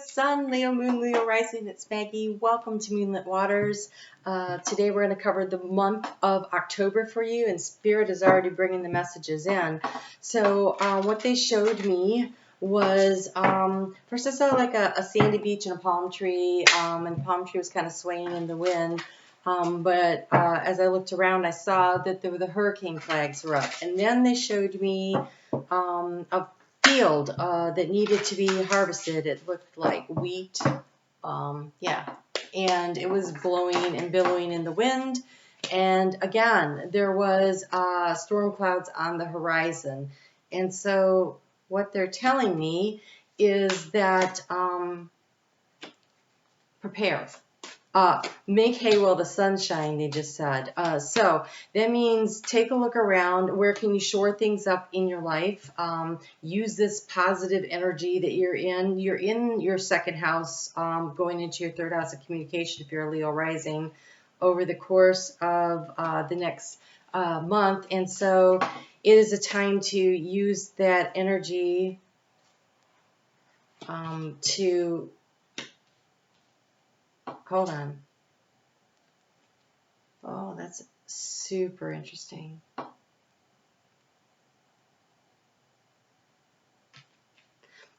Sun, Leo Moon, Leo Rising. It's Maggie. Welcome to Moonlit Waters. Today we're going to cover the month of October for you, and Spirit is already bringing the messages in. So what they showed me was, first I saw like a sandy beach and a palm tree, and the palm tree was kind of swaying in the wind. But as I looked around, I saw that the hurricane flags were up. And then they showed me a field that needed to be harvested. It looked like wheat, yeah, and it was blowing and billowing in the wind. And again, there was storm clouds on the horizon. And so what they're telling me is that prepare. Make hay while the sun shines, they just said. So that means take a look around. Where can you shore things up in your life? Use this positive energy that you're in. You're in your second house, going into your third house of communication if you're a Leo rising over the course of the next month. And so it is a time to use that energy to... Hold on. Oh, that's super interesting.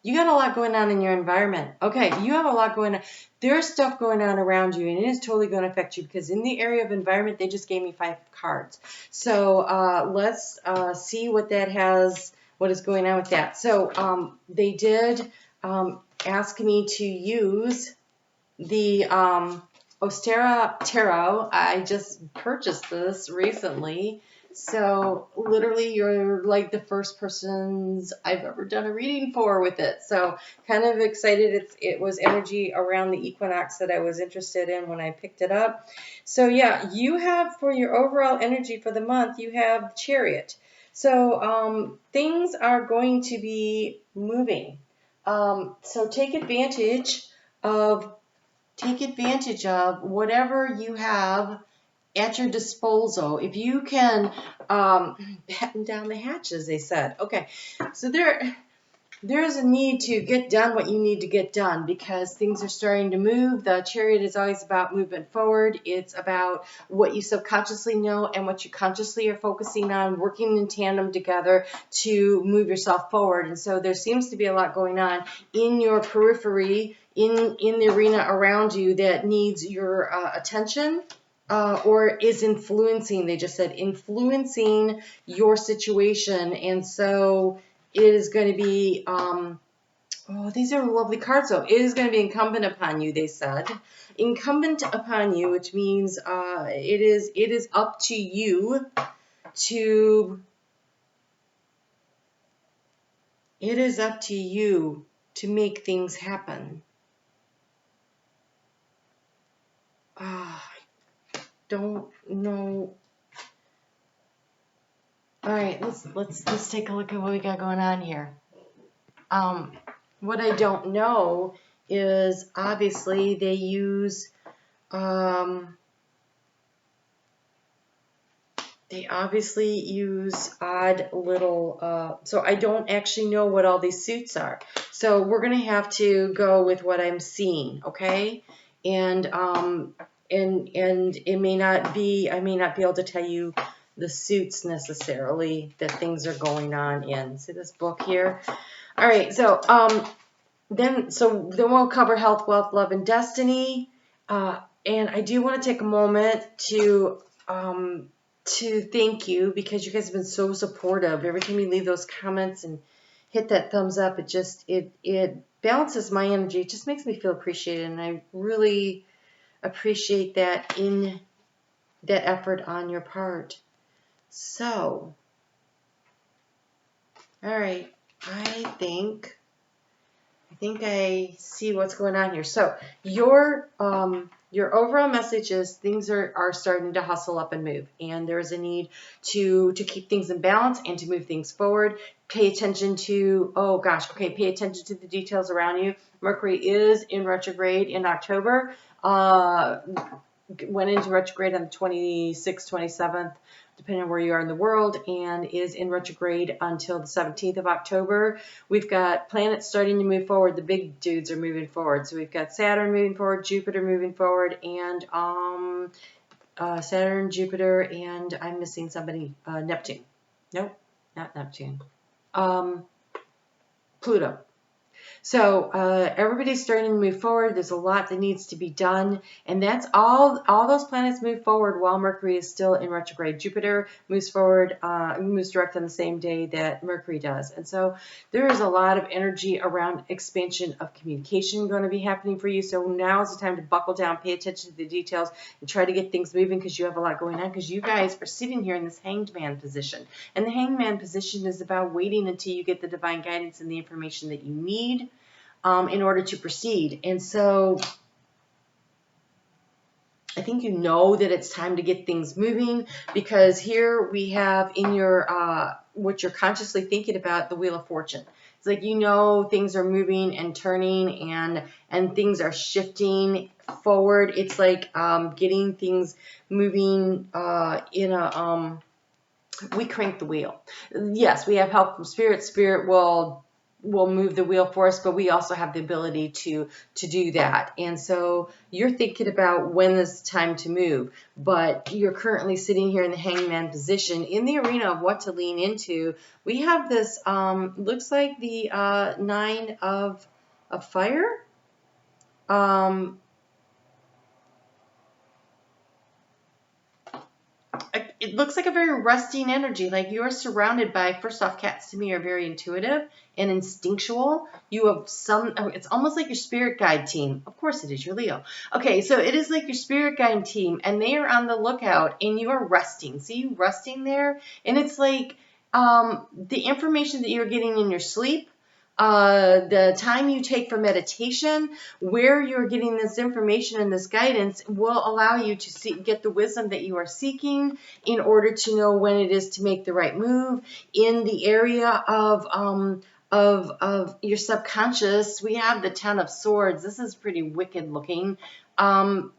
You got a lot going on in your environment. Okay, you have a lot going on. There's stuff going on around you, and it is totally going to affect you because in the area of environment, they just gave me 5 cards. So let's see what that has, what is going on with that. So they did ask me to use the Ostera Tarot. I just purchased this recently. So literally you're like the first persons I've ever done a reading for with it. So kind of excited. It was energy around the equinox that I was interested in when I picked it up. So yeah, you have for your overall energy for the month, you have Chariot. So things are going to be moving. So take advantage of whatever you have at your disposal. If you can batten down the hatches, they said. Okay, so there's a need to get done what you need to get done because things are starting to move. The Chariot is always about movement forward. It's about what you subconsciously know and what you consciously are focusing on, working in tandem together to move yourself forward. And so there seems to be a lot going on in your periphery, in the arena around you that needs your attention. Or is influencing, they just said, influencing your situation. And so it is going to be, oh, these are lovely cards, though. It is going to be incumbent upon you, they said. Incumbent upon you, which means it is up to you to... It is up to you to make things happen. I don't know. All right, let's take a look at what we got going on here. What I don't know is obviously they use odd little so I don't actually know what all these suits are. So we're gonna have to go with what I'm seeing, okay? And it may not be, I may not be able to tell you the suits necessarily that things are going on in. See this book here? All right, so then we'll cover health, wealth, love, and destiny. And I do want to take a moment to thank you because you guys have been so supportive. Every time you leave those comments and hit that thumbs up, it balances my energy. It just makes me feel appreciated, and I really appreciate that in that effort on your part. So, all right, I think I see what's going on here. So your overall message is things are starting to hustle up and move, and there is a need to keep things in balance and to move things forward. Pay attention to, pay attention to the details around you. Mercury is in retrograde in October. Went into retrograde on the 26th, 27th. depending on where you are in the world, and is in retrograde until the 17th of October. We've got planets starting to move forward. The big dudes are moving forward. So we've got Saturn moving forward, Jupiter moving forward, and Saturn, Jupiter, and I'm missing somebody, Neptune. Nope, not Neptune. Pluto. So everybody's starting to move forward. There's a lot that needs to be done, and that's all those planets move forward while Mercury is still in retrograde. Jupiter moves forward, moves direct on the same day that Mercury does, and so there is a lot of energy around expansion of communication going to be happening for you. So now is the time to buckle down, pay attention to the details, and try to get things moving, because you have a lot going on, because you guys are sitting here in this hanged man position, and the hanged man position is about waiting until you get the divine guidance and the information that you need in order to proceed. And so I think you know that it's time to get things moving, because here we have in your what you're consciously thinking about, the Wheel of Fortune. It's like, you know, things are moving and turning, and things are shifting forward. It's like getting things moving in a we crank the wheel. Yes, we have help from Spirit. Spirit will move the wheel for us, but we also have the ability to do that. And so you're thinking about when is time to move, but you're currently sitting here in the hangman position in the arena of what to lean into. We have this looks like the 9 of fire. It looks like a very resting energy. Like you're surrounded by, first off, cats to me are very intuitive and instinctual. You have it's almost like your spirit guide team. Of course it is, you're Leo. Okay, so it is like your spirit guide team, and they are on the lookout, and you are resting. See you resting there? And it's like the information that you're getting in your sleep, the time you take for meditation, where you're getting this information and this guidance will allow you to get the wisdom that you are seeking in order to know when it is to make the right move. In the area of your subconscious, we have the 10 of Swords. This is pretty wicked looking. And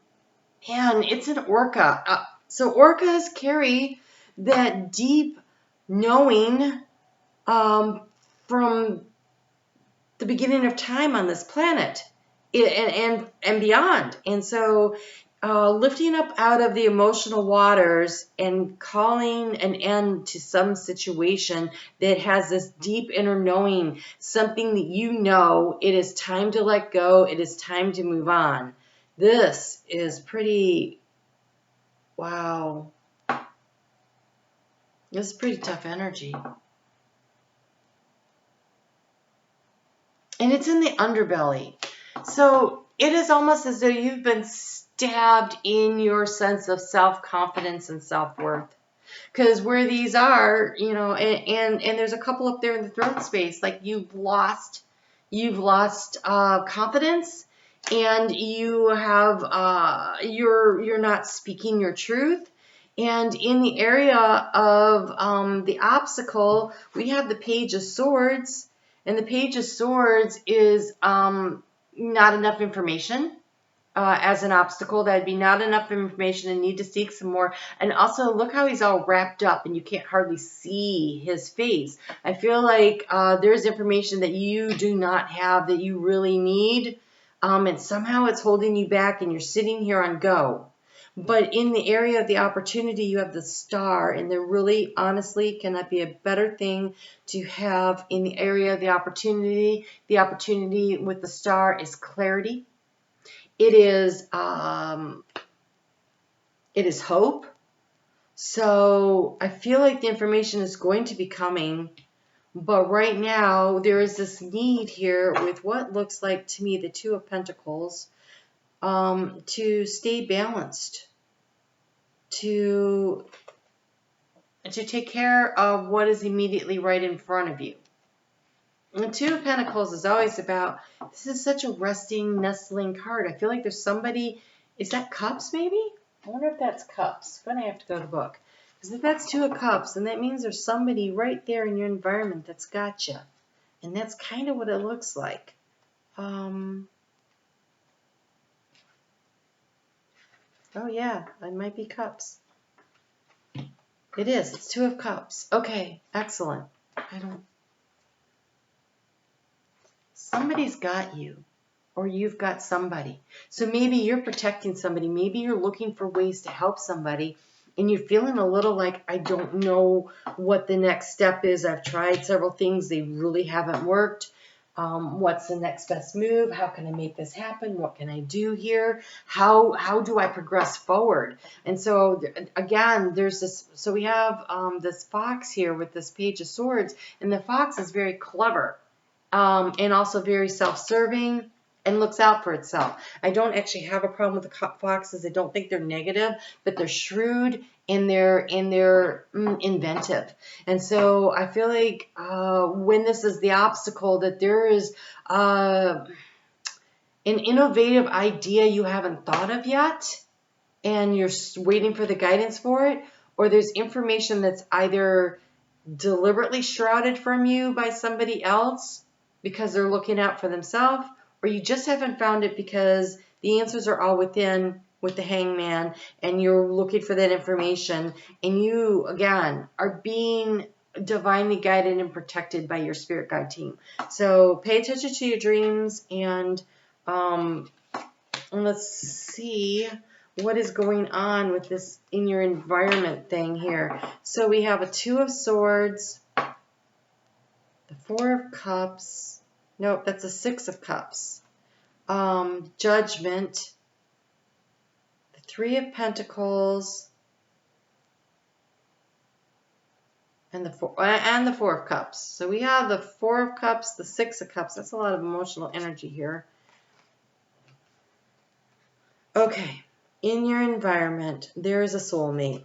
it's an orca. So orcas carry that deep knowing from the beginning of time on this planet and beyond. And so lifting up out of the emotional waters and calling an end to some situation that has this deep inner knowing, something that you know it is time to let go, it is time to move on. This is pretty, wow. This is pretty tough energy. And it's in the underbelly. So it is almost as though you've been stabbed in your sense of self-confidence and self-worth. Because where these are, you know, and there's a couple up there in the throat space, like you've lost confidence, and you have you're not speaking your truth. And in the area of the obstacle, we have the Page of Swords. And the Page of Swords is not enough information as an obstacle. That'd be not enough information and need to seek some more. And also, look how he's all wrapped up and you can't hardly see his face. I feel like there's information that you do not have that you really need. And somehow it's holding you back, and you're sitting here on go. But in the area of the opportunity, you have the Star, and there really, honestly, cannot be a better thing to have in the area of the opportunity. The opportunity with the Star is clarity. It is hope. So I feel like the information is going to be coming, but right now there is this need here with what looks like to me the Two of Pentacles, to stay balanced, to take care of what is immediately right in front of you. And the Two of Pentacles is always about, this is such a resting, nestling card. I feel like there's somebody, is that Cups maybe? I wonder if that's Cups. I'm going to have to go to the book. Because if that's Two of Cups, then that means there's somebody right there in your environment that's got you. And that's kind of what it looks like. Oh yeah, it might be Cups. It is. It's Two of Cups. Okay, excellent. Somebody's got you, or you've got somebody. So maybe you're protecting somebody. Maybe you're looking for ways to help somebody, and you're feeling a little like, I don't know what the next step is. I've tried several things. They really haven't worked. What's the next best move? How can I make this happen? What can I do here? How do I progress forward? And so again, there's this, so we have this fox here with this Page of Swords, and the fox is very clever, and also very self-serving and looks out for itself. I don't actually have a problem with the foxes. I don't think they're negative, but they're shrewd and they're inventive. And so I feel like when this is the obstacle, that there is an innovative idea you haven't thought of yet, and you're waiting for the guidance for it, or there's information that's either deliberately shrouded from you by somebody else because they're looking out for themselves, or you just haven't found it because the answers are all within with the Hangman, and you're looking for that information, and you, again, are being divinely guided and protected by your spirit guide team. So pay attention to your dreams, and let's see what is going on with this in your environment thing here. So we have a Two of Swords, the Four of Cups. Nope, that's a Six of Cups. Judgment, the Three of Pentacles, and the Four of Cups. So we have the Four of Cups, the Six of Cups. That's a lot of emotional energy here. Okay, in your environment, there is a soulmate.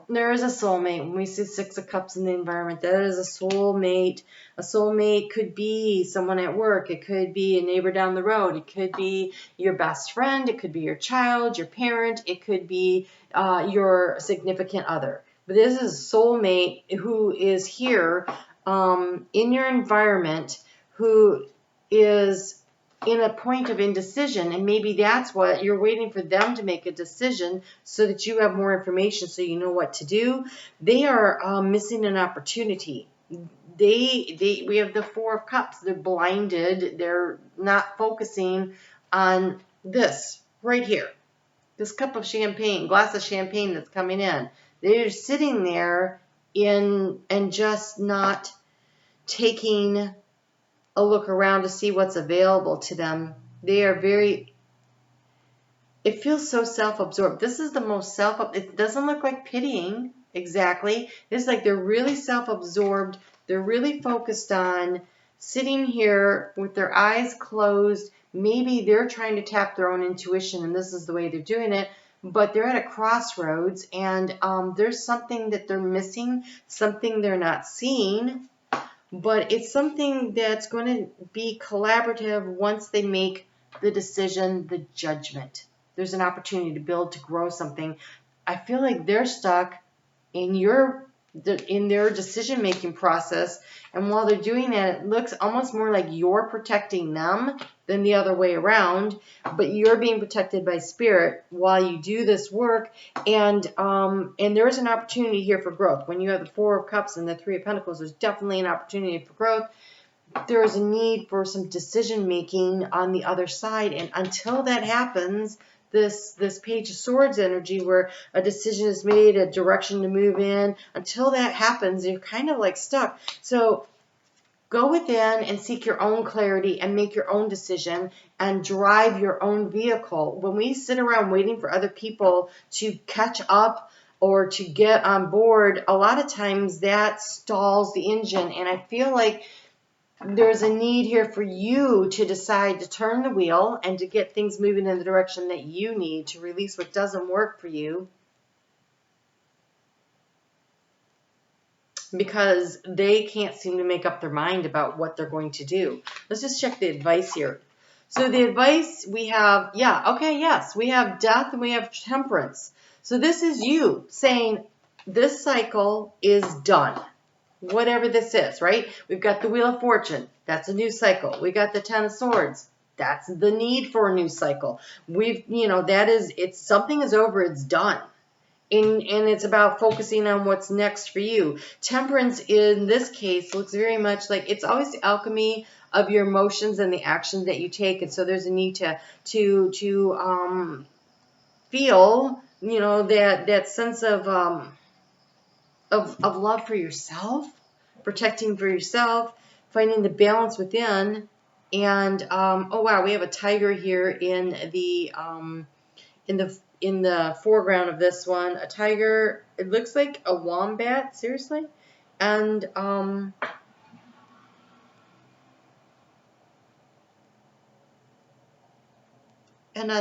There is a soulmate. When we see Six of Cups in the environment, there is a soulmate. A soulmate could be someone at work. It could be a neighbor down the road. It could be your best friend. It could be your child, your parent. It could be your significant other. But this is a soulmate who is here in your environment, who is in a point of indecision, and maybe that's what you're waiting for them to make a decision so that you have more information so you know what to do. They are missing an opportunity. We have the Four of Cups. They're blinded. They're not focusing on this right here. This cup of champagne, glass of champagne that's coming in. They're sitting there and just not taking a look around to see what's available to them. They are very, it feels so self-absorbed. This is the most it doesn't look like pitying exactly. It's like they're really self-absorbed. They're really focused on sitting here with their eyes closed. Maybe they're trying to tap their own intuition, and this is the way they're doing it. But they're at a crossroads, and there's something that they're missing, something they're not seeing. But it's something that's going to be collaborative once they make the decision, the judgment. There's an opportunity to build, to grow something. I feel like they're stuck in their decision-making process, and while they're doing that, it looks almost more like you're protecting them than the other way around, but you're being protected by spirit while you do this work, and there is an opportunity here for growth. When you have the Four of Cups and the Three of Pentacles, there's definitely an opportunity for growth. There is a need for some decision-making on the other side, and until that happens, this Page of Swords energy where a decision is made, a direction to move in, until that happens, you're kind of like stuck. So go within and seek your own clarity and make your own decision and drive your own vehicle. When we sit around waiting for other people to catch up or to get on board, a lot of times that stalls the engine, and I feel like there's a need here for you to decide to turn the wheel and to get things moving in the direction that you need to release what doesn't work for you, because they can't seem to make up their mind about what they're going to do. Let's just check the advice here. So the advice we have, we have Death and we have Temperance. So this is you saying this cycle is done. Whatever this is, right? We've got the Wheel of Fortune. That's a new cycle. We got the Ten of Swords. That's the need for a new cycle. Something is over. It's done. and it's about focusing on what's next for you. Temperance in this case looks very much like it's always the alchemy of your emotions and the actions that you take. And so there's a need to feel, you know, that sense of love for yourself, protecting for yourself, finding the balance within. And oh wow, we have a tiger here in the foreground of this one. A tiger. It looks like a wombat. Seriously, and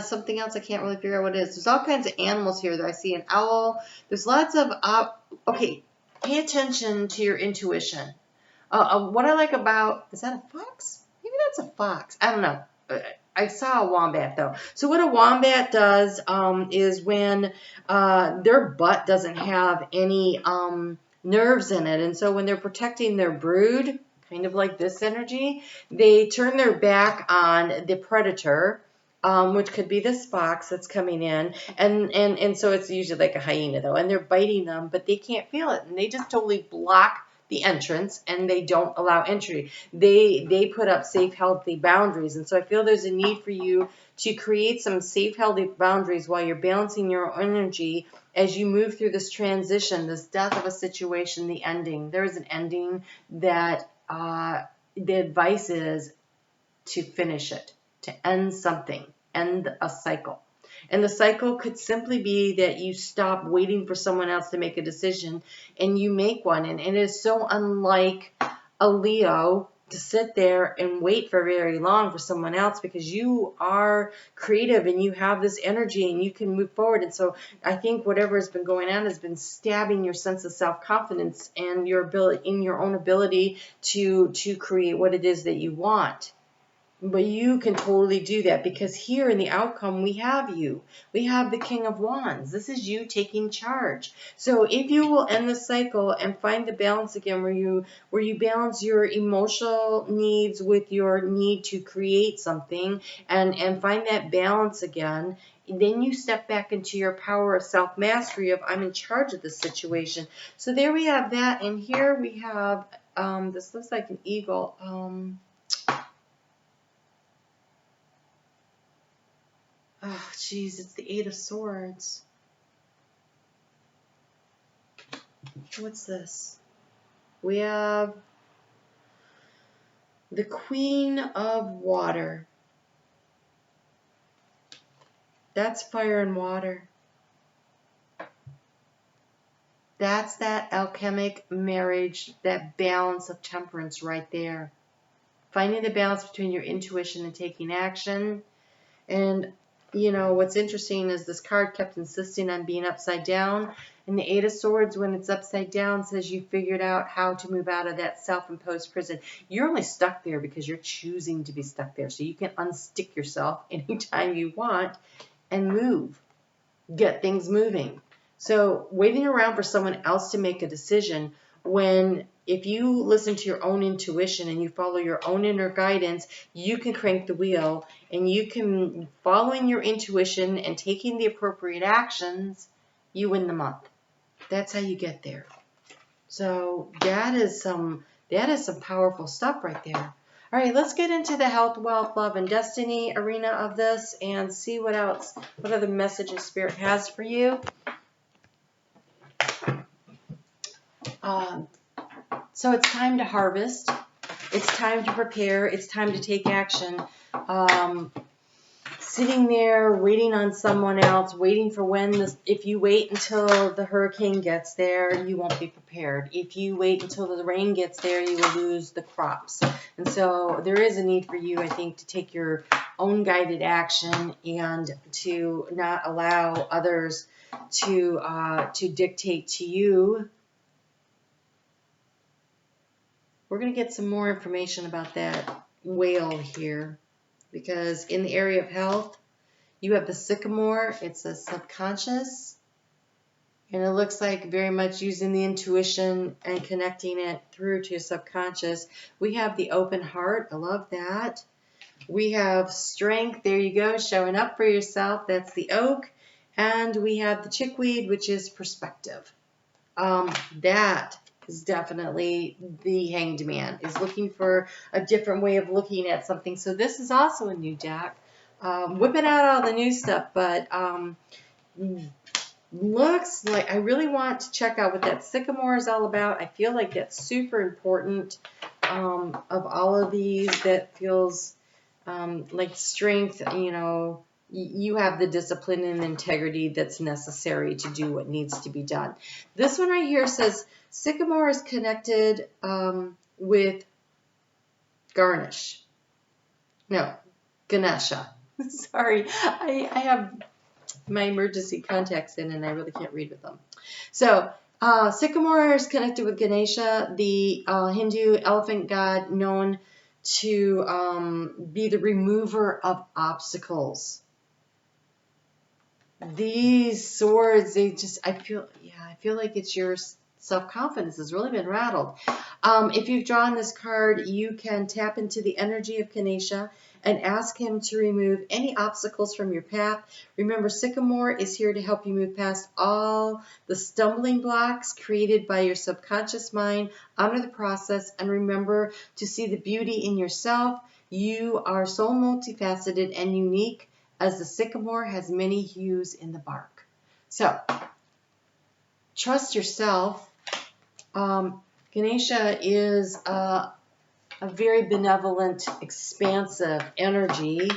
something else I can't really figure out what it is. There's all kinds of animals here that I see. An owl. There's lots of okay. Pay attention to your intuition. What I like about, is that a fox? Maybe that's a fox. I don't know. I saw a wombat though. So what a wombat does is when their butt doesn't have any nerves in it, and so when they're protecting their brood, kind of like this energy, they turn their back on the predator. Which could be this fox that's coming in, and so it's usually like a hyena though, and they're biting them, but they can't feel it, and they just totally block the entrance, and they don't allow entry. They put up safe, healthy boundaries, and so I feel there's a need for you to create some safe, healthy boundaries while you're balancing your energy as you move through this transition, this death of a situation, the ending. There is an ending that the advice is to finish it, to end something, end a cycle. And the cycle could simply be that you stop waiting for someone else to make a decision and you make one. And it is so unlike a Leo to sit there and wait for very long for someone else, because you are creative and you have this energy and you can move forward. And so I think whatever has been going on has been stabbing your sense of self-confidence and your ability, in your own ability to create what it is that you want. But you can totally do that, because here in the outcome we have you. We have the King of Wands. This is you taking charge. So if you will end the cycle and find the balance again where you balance your emotional needs with your need to create something and find that balance again, then you step back into your power of self-mastery of I'm in charge of this situation. So there we have that. And here we have, this looks like an eagle. Oh, geez, it's the Eight of Swords. What's this? We have the Queen of Water. That's fire and water. That's that alchemic marriage, that balance of temperance right there. Finding the balance between your intuition and taking action. And you know, what's interesting is this card kept insisting on being upside down. And the Eight of Swords, when it's upside down, says you figured out how to move out of that self-imposed prison. You're only stuck there because you're choosing to be stuck there. So you can unstick yourself anytime you want and move. Get things moving. So waiting around for someone else to make a decision, when if you listen to your own intuition and you follow your own inner guidance, you can crank the wheel, and you can, following your intuition and taking the appropriate actions, you win the month. That's how you get there. So that is some powerful stuff right there. All right, let's get into the health, wealth, love, and destiny arena of this and see what other messages Spirit has for you. So it's time to harvest. It's time to prepare. It's time to take action. Sitting there waiting on someone else, waiting for if you wait until the hurricane gets there, you won't be prepared. If you wait until the rain gets there, you will lose the crops. And so there is a need for you, I think, to take your own guided action and to not allow others to dictate to you. We're going to get some more information about that whale here, because in the area of health, you have the sycamore. It's a subconscious, and it looks like very much using the intuition and connecting it through to your subconscious. We have the open heart. I love that. We have strength. There you go, showing up for yourself. That's the oak. And we have the chickweed, which is perspective. That is definitely the Hanged Man, is looking for a different way of looking at something. So this is also a new deck. Whipping out all the new stuff, but looks like I really want to check out what that sycamore is all about. I feel like that's super important of all of these. That feels like strength, you have the discipline and integrity that's necessary to do what needs to be done. This one right here says sycamore is connected with Ganesha. Sorry, I have my emergency contacts in and I really can't read with them. So sycamore is connected with Ganesha, the Hindu elephant god known to be the remover of obstacles. These swords, I feel like it's your self-confidence has really been rattled. If you've drawn this card, you can tap into the energy of Ganesha and ask him to remove any obstacles from your path. Remember, Sycamore is here to help you move past all the stumbling blocks created by your subconscious mind. Honor the process and remember to see the beauty in yourself. You are so multifaceted and unique, as the sycamore has many hues in the bark. So, trust yourself. Ganesha is a very benevolent, expansive energy.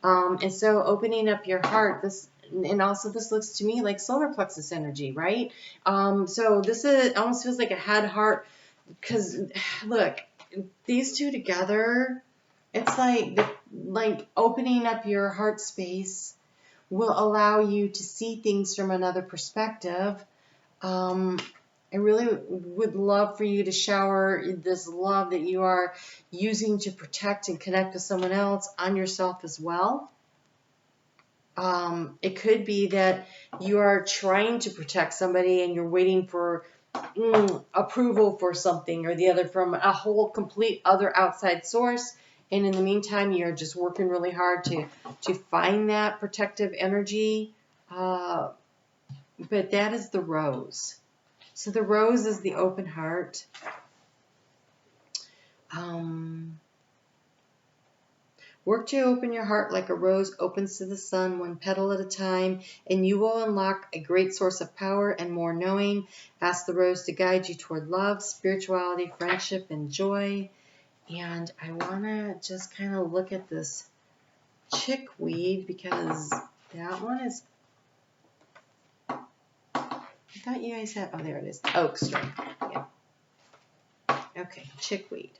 And so opening up your heart, and also this looks to me like solar plexus energy, right? So this almost feels like a head heart, because look, these two together, it's like opening up your heart space will allow you to see things from another perspective. I really would love for you to shower this love that you are using to protect and connect with someone else on yourself as well. It could be that you are trying to protect somebody and you're waiting for approval for something or the other from a whole complete other outside source. And in the meantime, you're just working really hard to find that protective energy. But that is the rose. So the rose is the open heart. Work to open your heart like a rose opens to the sun, one petal at a time, and you will unlock a great source of power and more knowing. Ask the rose to guide you toward love, spirituality, friendship, and joy. And I want to just kind of look at this chickweed because that one is... I thought you guys had... Oh, there it is. Oak string. Yeah. Okay, chickweed.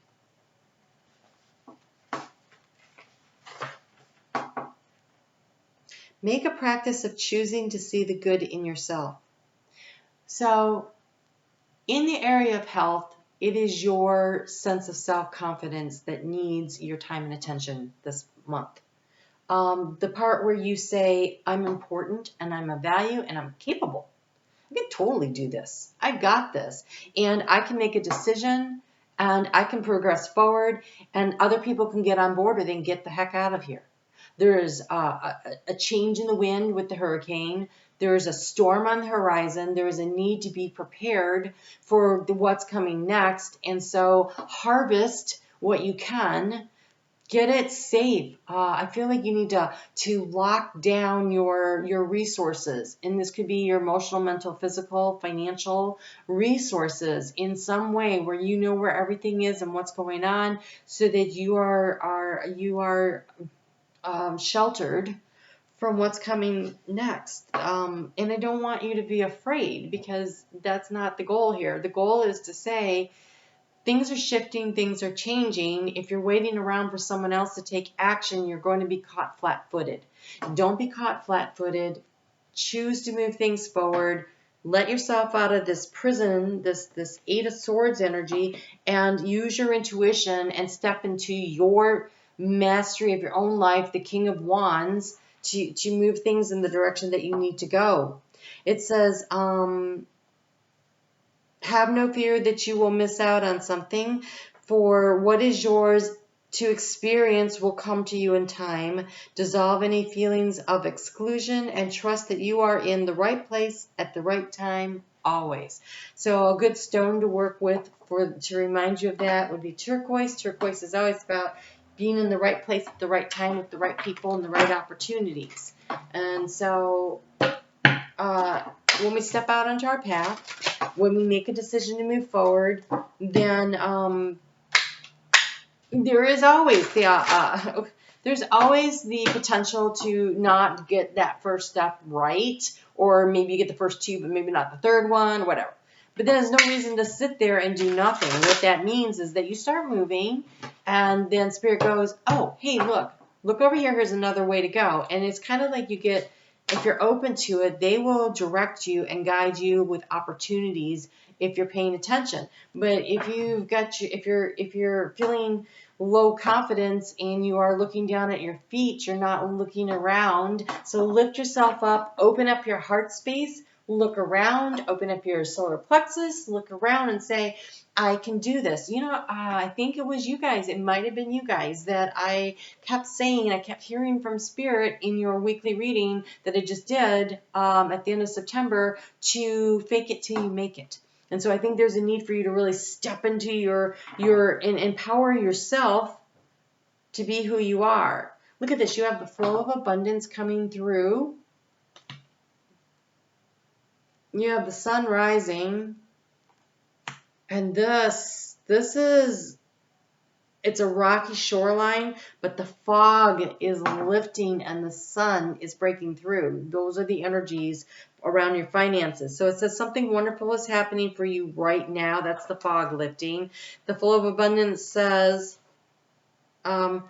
Make a practice of choosing to see the good in yourself. So, in the area of health, it is your sense of self-confidence that needs your time and attention this month. The part where you say, I'm important and I'm of value and I'm capable. I can totally do this. I got this. And I can make a decision and I can progress forward and other people can get on board or they can get the heck out of here. There is a change in the wind with the hurricane. There is a storm on the horizon. There is a need to be prepared for what's coming next. And so harvest what you can. Get it safe. I feel like you need to lock down your resources. And this could be your emotional, mental, physical, financial resources in some way where you know where everything is and what's going on so that you are sheltered from what's coming next. And I don't want you to be afraid because that's not the goal here. The goal is to say, things are shifting, things are changing. If you're waiting around for someone else to take action, you're going to be caught flat-footed. Don't be caught flat-footed. Choose to move things forward. Let yourself out of this prison, this Eight of Swords energy, and use your intuition and step into your mastery of your own life, the King of Wands, to move things in the direction that you need to go. It says, have no fear that you will miss out on something, for what is yours to experience will come to you in time. Dissolve any feelings of exclusion and trust that you are in the right place at the right time always. So a good stone to work with to remind you of that would be turquoise. Turquoise is always about being in the right place at the right time with the right people and the right opportunities. And so when we step out onto our path, when we make a decision to move forward, then there is always there's always the potential to not get that first step right, or maybe you get the first two, but maybe not the third one, whatever. But there's no reason to sit there and do nothing. What that means is that you start moving, and then Spirit goes, oh, hey, look over here. Here's another way to go. And it's kind of like if you're open to it, they will direct you and guide you with opportunities if you're paying attention. But if you're feeling low confidence and you are looking down at your feet, you're not looking around. So lift yourself up, open up your heart space, look around, open up your solar plexus, look around and say, I can do this. I think it was you guys, it might have been you guys that I kept saying, I kept hearing from Spirit in your weekly reading that I just did at the end of September, to fake it till you make it. And so I think there's a need for you to really step into and empower yourself to be who you are. Look at this. You have the flow of abundance coming through. You have the sun rising. And it's a rocky shoreline, but the fog is lifting and the sun is breaking through. Those are the energies around your finances. So it says something wonderful is happening for you right now. That's the fog lifting. The flow of abundance says $1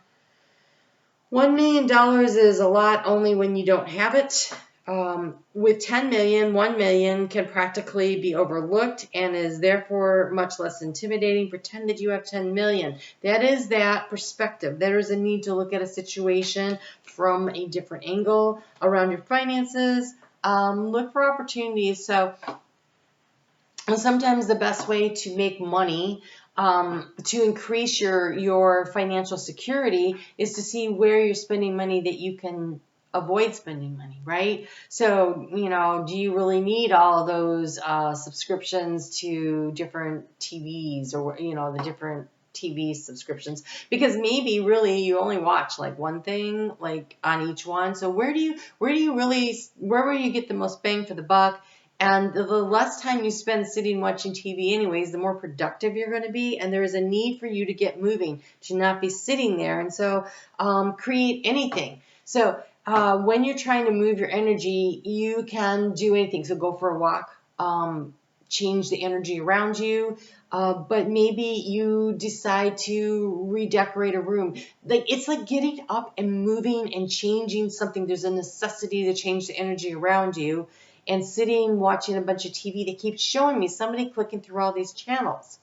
million is a lot only when you don't have it. With 10 million, 1 million can practically be overlooked and is therefore much less intimidating. Pretend that you have 10 million. That is that perspective. There is a need to look at a situation from a different angle around your finances. Look for opportunities. So sometimes the best way to make money, to increase your financial security, is to see where you're spending money that you can avoid spending money, right? So, do you really need all of those subscriptions to different TVs, or, the different TV subscriptions? Because maybe really you only watch like one thing, like on each one. So where will you get the most bang for the buck? And the less time you spend sitting watching TV anyways, the more productive you're going to be. And there is a need for you to get moving, to not be sitting there. And so create anything. So when you're trying to move your energy, you can do anything. So go for a walk, change the energy around you, but maybe you decide to redecorate a room. It's like getting up and moving and changing something. There's a necessity to change the energy around you. And sitting watching a bunch of TV that keeps showing me somebody clicking through all these channels.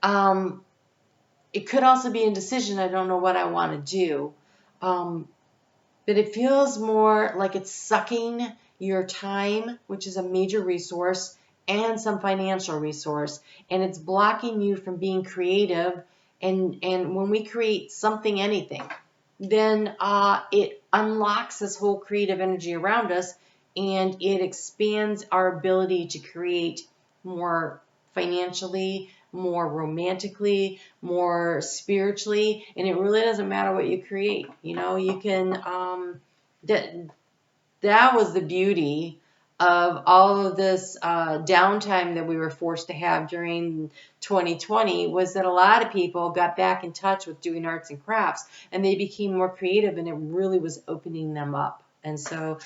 It could also be indecision. I don't know what I want to do. But it feels more like it's sucking your time, which is a major resource, and some financial resource, and it's blocking you from being creative. And when we create something, anything, then it unlocks this whole creative energy around us, and it expands our ability to create more financially, more romantically, more spiritually. And it really doesn't matter what you create. You can, that was the beauty of all of this downtime that we were forced to have during 2020, was that a lot of people got back in touch with doing arts and crafts, and they became more creative, and it really was opening them up. And so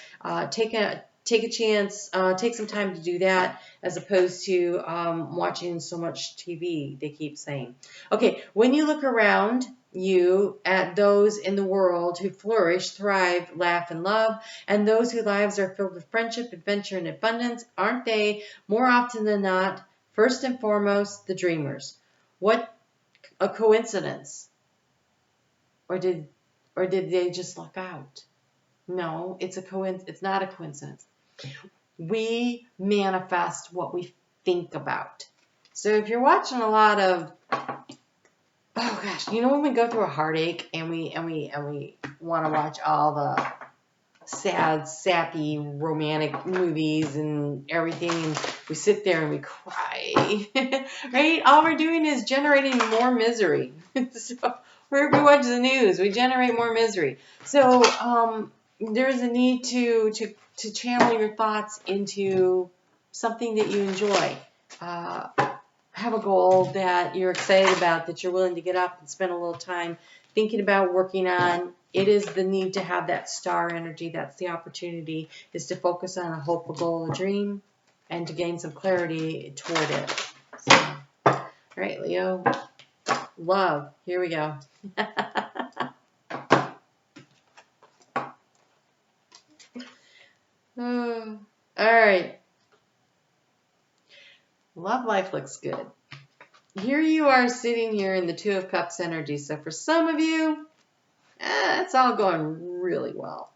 take a chance, take some time to do that, as opposed to watching so much TV, they keep saying. Okay, when you look around you at those in the world who flourish, thrive, laugh, and love, and those whose lives are filled with friendship, adventure, and abundance, aren't they, more often than not, first and foremost, the dreamers? What a coincidence. Or did they just luck out? No, it's not a coincidence. We manifest what we think about. So if you're watching a lot of oh gosh, you know when we go through a heartache and we want to watch all the sad, sappy, romantic movies and everything, and we sit there and we cry, right? All we're doing is generating more misery. So, or if we watch the news, we generate more misery. So, there's a need to channel your thoughts into something that you enjoy. Have a goal that you're excited about, that you're willing to get up and spend a little time thinking about working on. It is the need to have that star energy. That's the opportunity, is to focus on a hope, a goal, a dream, and to gain some clarity toward it. So, all right, Leo. Love. Here we go. All right. Love life looks good. Here you are sitting here in the Two of Cups energy. So for some of you, it's all going really well.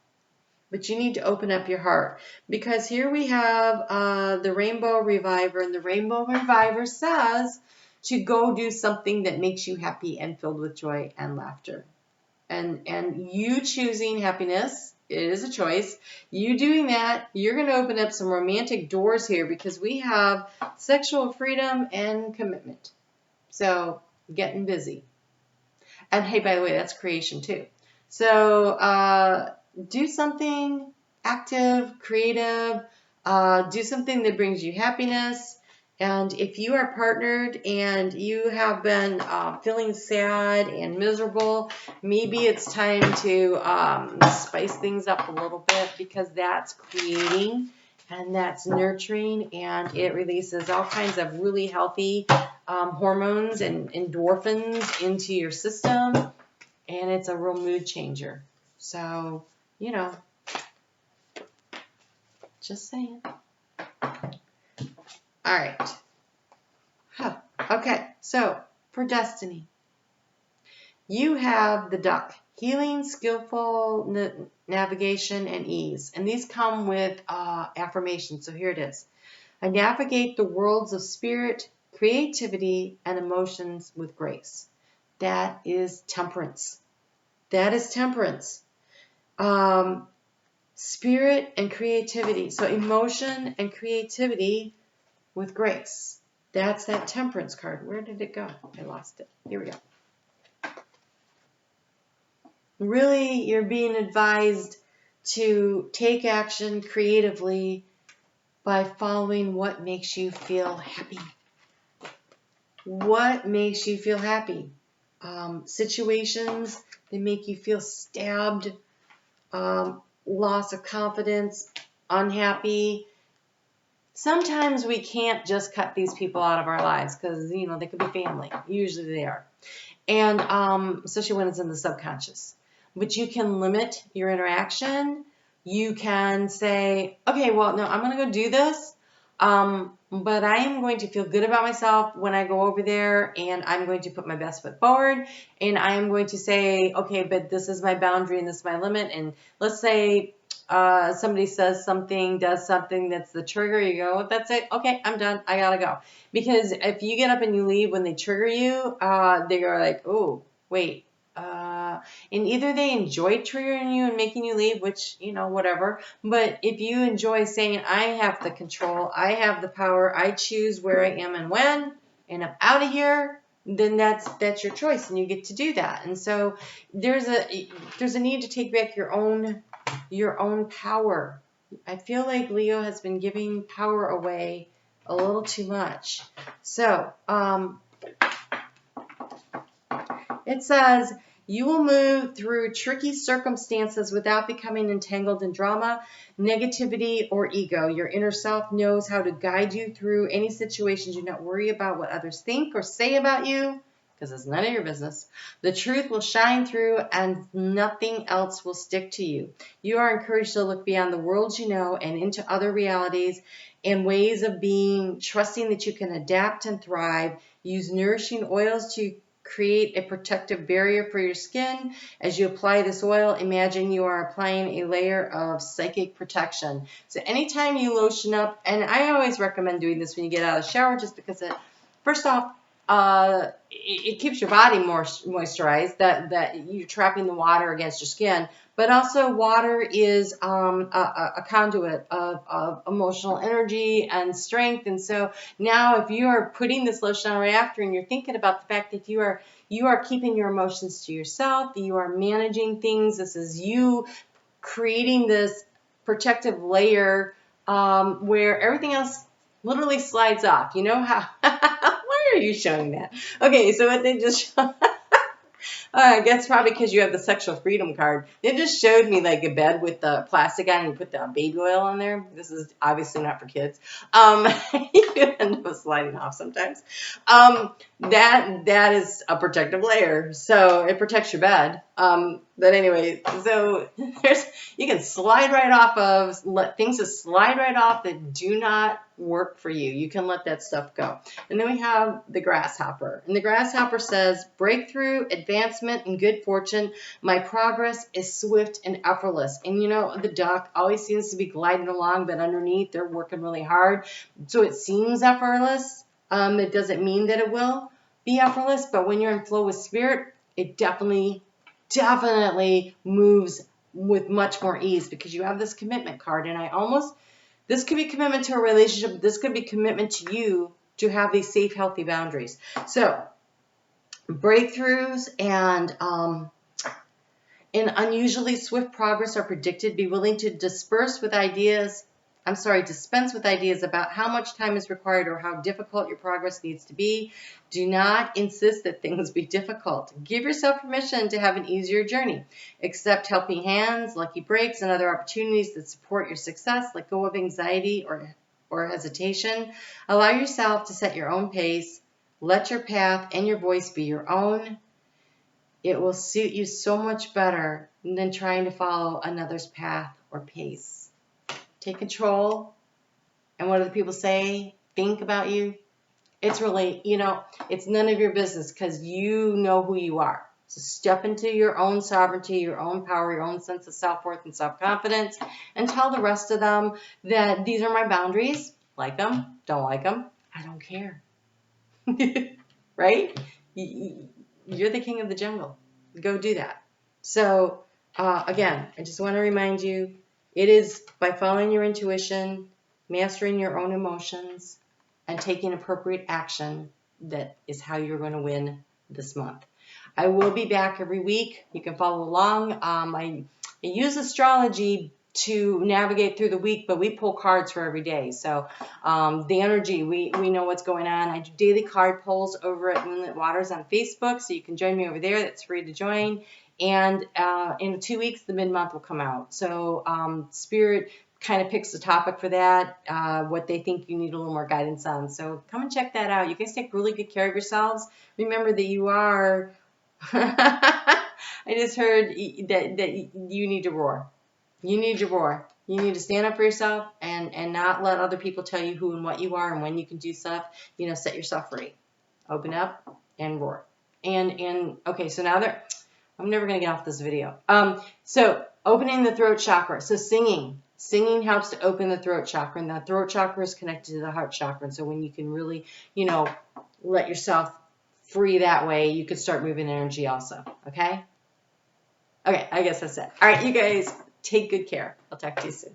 But you need to open up your heart, because here we have the Rainbow Reviver, and the Rainbow Reviver says to go do something that makes you happy and filled with joy and laughter. And you choosing happiness, it is a choice. You doing that, you're going to open up some romantic doors here, because we have sexual freedom and commitment. So getting busy. And hey, by the way, that's creation too. So do something active, creative, do something that brings you happiness. And if you are partnered and you have been feeling sad and miserable, maybe it's time to spice things up a little bit, because that's creating and that's nurturing, and it releases all kinds of really healthy hormones and endorphins into your system, and it's a real mood changer. So, just saying. All right. Okay, so for destiny, you have the duck, healing, skillful navigation, and ease. And these come with affirmations. So here it is. I navigate the worlds of spirit, creativity, and emotions with grace. That is temperance. That is temperance. Spirit and creativity. So emotion and creativity with grace. That's that temperance card. Where did it go? I lost it. Here we go. Really, you're being advised to take action creatively by following what makes you feel happy. What makes you feel happy? Situations that make you feel stabbed, loss of confidence, unhappy. Sometimes we can't just cut these people out of our lives, because, they could be family. Usually they are. And especially when it's in the subconscious. But you can limit your interaction. You can say, okay, well, no, I'm going to go do this. But I am going to feel good about myself when I go over there, and I'm going to put my best foot forward, and I am going to say, okay, but this is my boundary and this is my limit. And let's say somebody says something, does something that's the trigger, you go, that's it, okay, I'm done, I gotta go. Because if you get up and you leave when they trigger you, they are like, oh, wait. And either they enjoy triggering you and making you leave, which, whatever. But if you enjoy saying, I have the control, I have the power, I choose where I am and when, and I'm out of here, then that's your choice, and you get to do that. And so there's a need to take back your own power. I feel like Leo has been giving power away a little too much. So it says, you will move through tricky circumstances without becoming entangled in drama, negativity, or ego. Your inner self knows how to guide you through any situations. Do not worry about what others think or say about you, because it's none of your business. The truth will shine through, and nothing else will stick to you. You are encouraged to look beyond the world you know and into other realities and ways of being, trusting that you can adapt and thrive. Use nourishing oils to create a protective barrier for your skin. As you apply this oil, imagine you are applying a layer of psychic protection. So anytime you lotion up, and I always recommend doing this when you get out of the shower, just because first off, it keeps your body more moisturized, that you're trapping the water against your skin. But also water is a conduit of emotional energy and strength. And so now if you are putting this lotion on right after and you're thinking about the fact that you are keeping your emotions to yourself, that you are managing things, this is you creating this protective layer where everything else literally slides off. You know how? Why are you showing that? Okay, so what they just I guess probably because you have the sexual freedom card. They just showed me like a bed with the plastic on and you put the baby oil on there. This is obviously not for kids. You end up sliding off sometimes. That is a protective layer, so it protects your bed. But anyway, so you can slide right off of, let things just slide right off that do not work for you. You can let that stuff go. And then we have the grasshopper. And the grasshopper says, breakthrough, advancement, and good fortune. My progress is swift and effortless. And you know, the duck always seems to be gliding along, but underneath they're working really hard. So it seems effortless. It doesn't mean that it will be effortless, but when you're in flow with spirit, it definitely moves with much more ease because you have this commitment card. And this could be commitment to a relationship. This could be commitment to you to have these safe, healthy boundaries. So breakthroughs and unusually swift progress are predicted. Be willing to dispense with ideas about how much time is required or how difficult your progress needs to be. Do not insist that things be difficult. Give yourself permission to have an easier journey. Accept helping hands, lucky breaks, and other opportunities that support your success. Let go of anxiety or hesitation. Allow yourself to set your own pace. Let your path and your voice be your own. It will suit you so much better than trying to follow another's path or pace. Take control, and what other people say, think about you. It's really, it's none of your business because you know who you are. So step into your own sovereignty, your own power, your own sense of self-worth and self-confidence, and tell the rest of them that these are my boundaries. Like them, don't like them, I don't care. Right? You're the king of the jungle. Go do that. So, again, I just want to remind you, it is by following your intuition, mastering your own emotions, and taking appropriate action that is how you're going to win this month. I will be back every week. You can follow along. I use astrology to navigate through the week, but we pull cards for every day. So the energy, we know what's going on. I do daily card polls over at Moonlit Waters on Facebook, so you can join me over there. That's free to join. And in 2 weeks, the mid-month will come out. So Spirit kind of picks the topic for that, what they think you need a little more guidance on. So come and check that out. You guys take really good care of yourselves. Remember that you are, I just heard that you need to roar. You need to roar. You need to stand up for yourself and not let other people tell you who and what you are and when you can do stuff. Set yourself free. Open up and roar. And okay, so now I'm never going to get off this video. So opening the throat chakra. So singing helps to open the throat chakra, and the throat chakra is connected to the heart chakra. And so when you can really, let yourself free that way, you can start moving energy also. Okay? Okay, I guess that's it. All right, you guys, take good care. I'll talk to you soon.